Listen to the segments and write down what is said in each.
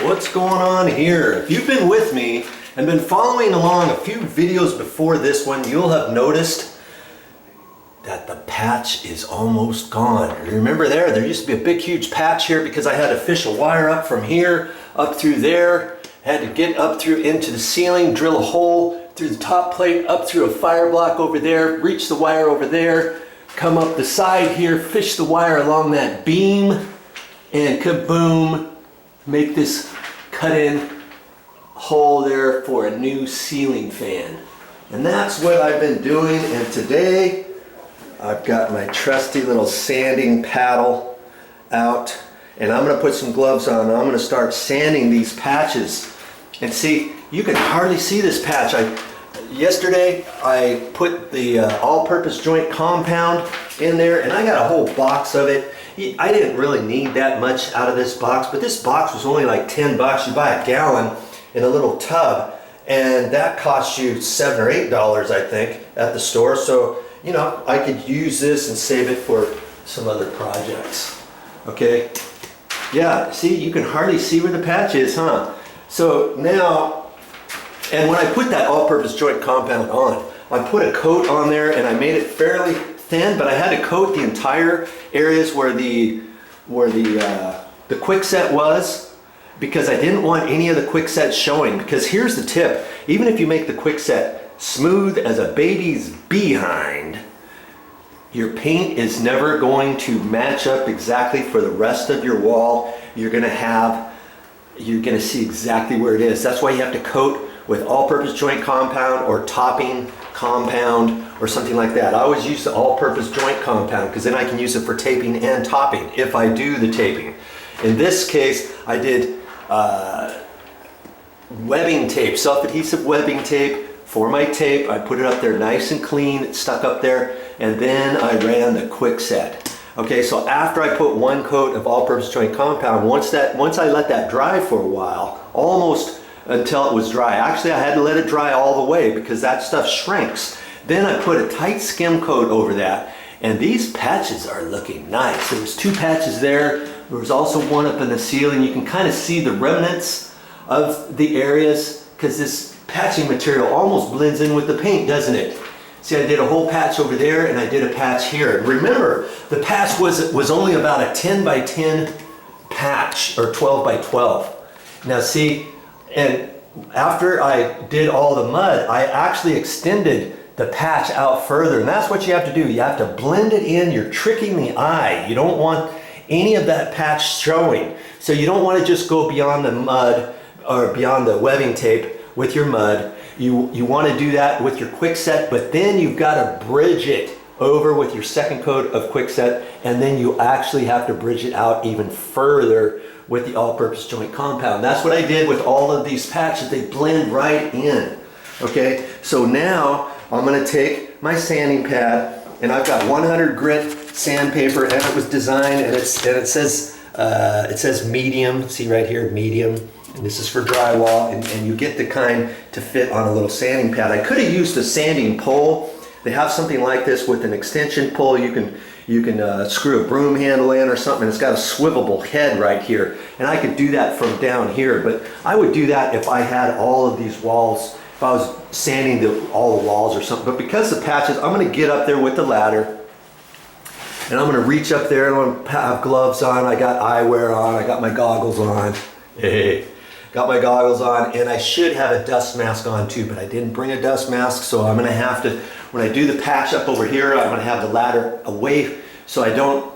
what's going on here? If you've been with me and been following along a few videos before this one, you'll have noticed that the patch is almost gone. Remember there used to be a big huge patch here because I had to fish a wire up from here up through there, had to get up through into the ceiling, drill a hole through the top plate, up through a fire block over there, reach the wire over there, come up the side here, fish the wire along that beam, and kaboom, make this cut-in hole there for a new ceiling fan. And that's what I've been doing, and today I've got my trusty little sanding paddle out, and I'm gonna put some gloves on, and I'm gonna start sanding these patches. And see, you can hardly see this patch. Yesterday I put the all-purpose joint compound in there, and I got a whole box of it. I didn't really need that much out of this box, but this box was only like 10 bucks. You buy a gallon in a little tub, and that costs you $7 or $8, I think, at the store. So, you know, I could use this and save it for some other projects. Okay? Yeah, see, you can hardly see where the patch is, huh? So now, and when I put that all-purpose joint compound on, I put a coat on there, and I made it fairly thin, but I had to coat the entire areas where the quickset was, because I didn't want any of the quickset showing. Because here's the tip: even if you make the quickset smooth as a baby's behind, your paint is never going to match up exactly for the rest of your wall. You're gonna see exactly where it is. That's why you have to coat with all-purpose joint compound or topping compound or something like that. I always use the all-purpose joint compound because then I can use it for taping and topping if I do the taping. In this case, I did webbing tape, self-adhesive webbing tape for my tape. I put it up there nice and clean, it stuck up there, and then I ran the quickset. Okay, so after I put one coat of all-purpose joint compound, once I let that dry for a while, almost until it was dry. Actually, I had to let it dry all the way because that stuff shrinks. Then I put a tight skim coat over that, and these patches are looking nice. There was 2 patches there. There was also one up in the ceiling. You can kind of see the remnants of the areas because this patching material almost blends in with the paint, doesn't it? See, I did a whole patch over there, and I did a patch here. Remember, the patch was only about a 10 by 10 patch, or 12 by 12. Now see, and after I did all the mud, I actually extended the patch out further, and that's what you have to do. You have to blend it in. You're tricking the eye. You don't want any of that patch showing. So you don't want to just go beyond the mud or beyond the webbing tape with your mud. You want to do that with your quickset, but then you've got to bridge it over with your second coat of quickset, and then you actually have to bridge it out even further with the all-purpose joint compound. That's what I did with all of these patches. They blend right in. Okay, so now I'm going to take my sanding pad, and I've got 100 grit sandpaper, and it was designed, and it says medium. See right here, medium. And this is for drywall, and you get the kind to fit on a little sanding pad. I could have used a sanding pole. They have something like this with an extension pole. You can screw a broom handle in or something. It's got a swivelable head right here, and I could do that from down here. But I would do that if I had all of these walls, if I was sanding all the walls or something. But because the patches, I'm going to get up there with the ladder, and I'm going to reach up there, and I'm going to have gloves on. I got eyewear on. I got my goggles on. Hey. Got my goggles on, and I should have a dust mask on too, but I didn't bring a dust mask, so I'm gonna have to, when I do the patch up over here, I'm gonna have the ladder away so I don't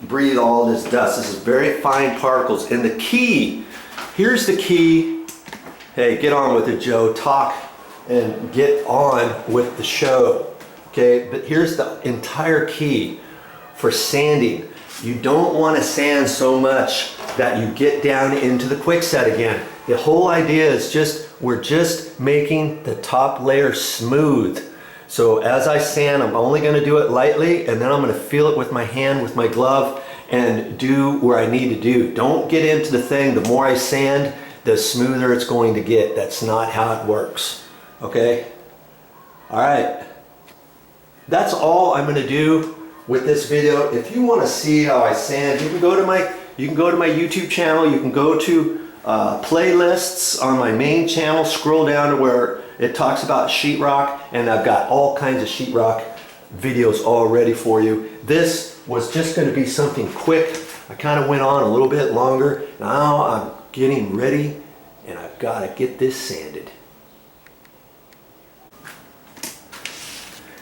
breathe all this dust. This is very fine particles, and the key, here's the key. Hey, get on with it, Joe. Talk and get on with the show, okay? But here's the entire key for sanding. You don't want to sand so much that you get down into the quickset again. The whole idea is we're just making the top layer smooth. So as I sand, I'm only going to do it lightly, and then I'm going to feel it with my hand, with my glove, and do where I need to do. Don't get into the thing. The more I sand, the smoother it's going to get. That's not how it works. Okay? All right. That's all I'm going to do with this video. If you want to see how I sand, you can go to my YouTube channel. You can go to playlists on my main channel. Scroll down to where it talks about sheetrock, and I've got all kinds of sheetrock videos all ready for you. This was just going to be something quick. I kind of went on a little bit longer. Now I'm getting ready, and I've got to get this sanded.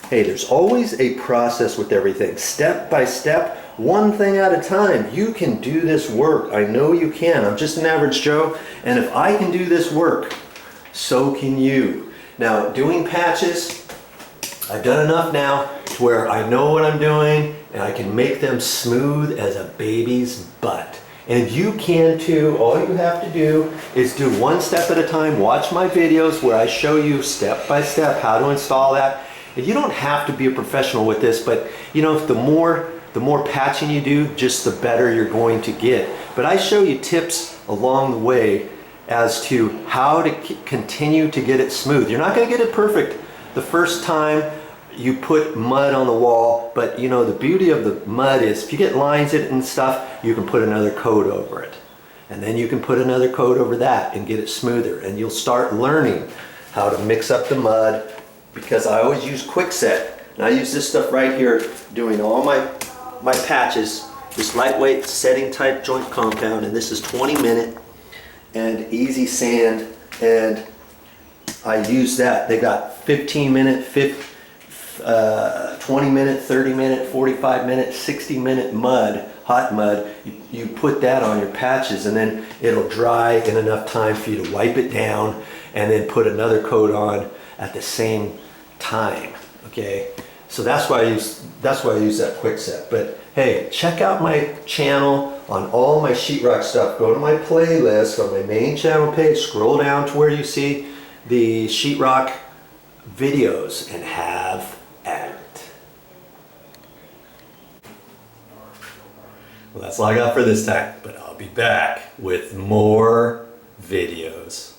Hey, there's always a process with everything. Step by step, one thing at a time. You can do this work. I know you can. I'm just an average Joe, and if I can do this work, so can you. Now, doing patches, I've done enough now to where I know what I'm doing, and I can make them smooth as a baby's butt. And you can too. All you have to do is do one step at a time. Watch my videos where I show you step by step how to install that. And you don't have to be a professional with this, but you know, the more patching you do, just the better you're going to get. But I show you tips along the way as to how to continue to get it smooth. You're not going to get it perfect the first time you put mud on the wall, but you know, the beauty of the mud is if you get lines in it and stuff, you can put another coat over it. And then you can put another coat over that and get it smoother. And you'll start learning how to mix up the mud, because I always use Quickset. And I use this stuff right here doing all my patches, this lightweight setting type joint compound, and this is 20-minute and easy sand, and I use that. They got 15-minute, 20-minute, 30-minute, 45-minute, 60-minute mud, hot mud. You put that on your patches, and then it'll dry in enough time for you to wipe it down and then put another coat on at the same time. Okay, so that's why I use that Quickset. But hey, check out my channel on all my sheetrock stuff. Go to my playlist on my main channel page, scroll down to where you see the sheetrock videos, and have at it. Well, that's all I got for this time, but I'll be back with more videos.